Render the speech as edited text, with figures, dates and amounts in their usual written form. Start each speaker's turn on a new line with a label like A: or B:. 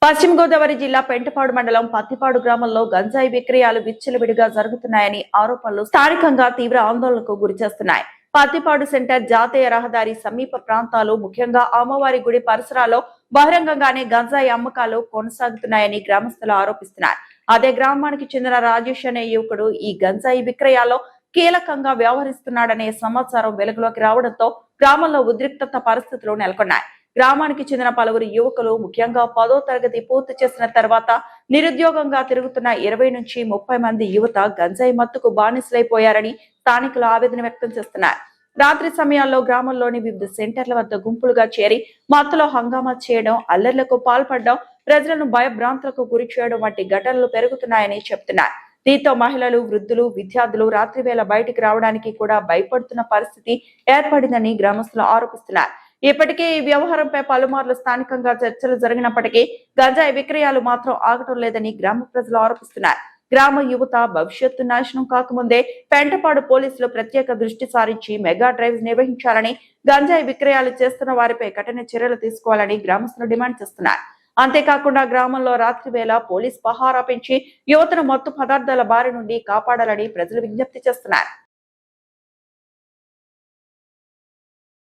A: పశ్చిమ గోదావరి జిల్లా పెంటపాడు మండలం పత్తిపాడు గ్రామంలో గంజాయి విక్రయాలు విచ్చలవిడిగా జరుగుతున్నాయని ఆరోపణలు స్థానికంగా తీవ్ర ఆందోళనకు గురిచేస్తున్నాయి. పత్తిపాడు సెంటర్ జాతీయ రహదారి సమీప ప్రాంతాలు ముఖ్యంగా అమ్మవారి గుడి పరిసరాల్లో బహిరంగంగానే గంజాయి అమ్మకాలు కొనసాగుతున్నాయని గ్రామస్తులు ఆరోపిస్తున్నారు. అదే గ్రామానికి చెందిన రాజేష్ అనే యువకుడు ఈ గంజాయి విక్రయాల్లో కీలకంగా వ్యవహరిస్తున్నాడనే సమాచారం వెలుగులోకి రావడంతో గ్రామంలో ఉద్రిక్తత పరిస్థితులు నెలకొన్నాయి. గ్రామానికి చెందిన పలువురు యువకులు ముఖ్యంగా 10వ తరగతి పూర్తి చేసిన తర్వాత నిరుద్యోగంగా తిరుగుతున్న 20 నుంచి 30 మంది యువత గంజాయి మత్తుకు బానిసలైపోయారని స్థానికులు ఆవేదన వ్యక్తం చేస్తున్నారు. రాత్రి సమయాల్లో గ్రామంలోని వివిధ సెంటర్ల వద్ద గుంపులుగా చేరి మత్తులో హంగామా చేయడం, అల్లర్లకు పాల్పడడం, ప్రజలను భయభ్రాంతులకు గురి చేయడం వంటి ఘటనలు పెరుగుతున్నాయని చెబుతున్నారు. దీంతో మహిళలు, వృద్ధులు, విద్యార్థులు రాత్రివేళ బయటికి రావడానికి కూడా భయపడుతున్న పరిస్థితి ఏర్పడిందని గ్రామస్తులు ఆరోపిస్తున్నారు. ఇప్పటికే ఈ వ్యవహారంపై పలుమార్లు స్థానికంగా చర్చలు జరిగినప్పటికీ గంజాయి విక్రయాలు మాత్రం ఆగటం లేదని గ్రామ ప్రజలు ఆరోపిస్తున్నారు. గ్రామ యువత భవిష్యత్తు నాశనం కాకముందే పెంటపాడు పోలీసులు ప్రత్యేక దృష్టి సారించి మెగా డ్రైవ్ నిర్వహించాలని, గంజాయి విక్రయాలు చేస్తున్న వారిపై కఠిన చర్యలు తీసుకోవాలని గ్రామస్తులు డిమాండ్ చేస్తున్నారు. అంతేకాకుండా గ్రామంలో రాత్రి వేళ పోలీస్ పహారా పెంచి యువతను మత్తు పదార్థాల బారి నుండి కాపాడాలని ప్రజలు విజ్ఞప్తి చేస్తున్నారు.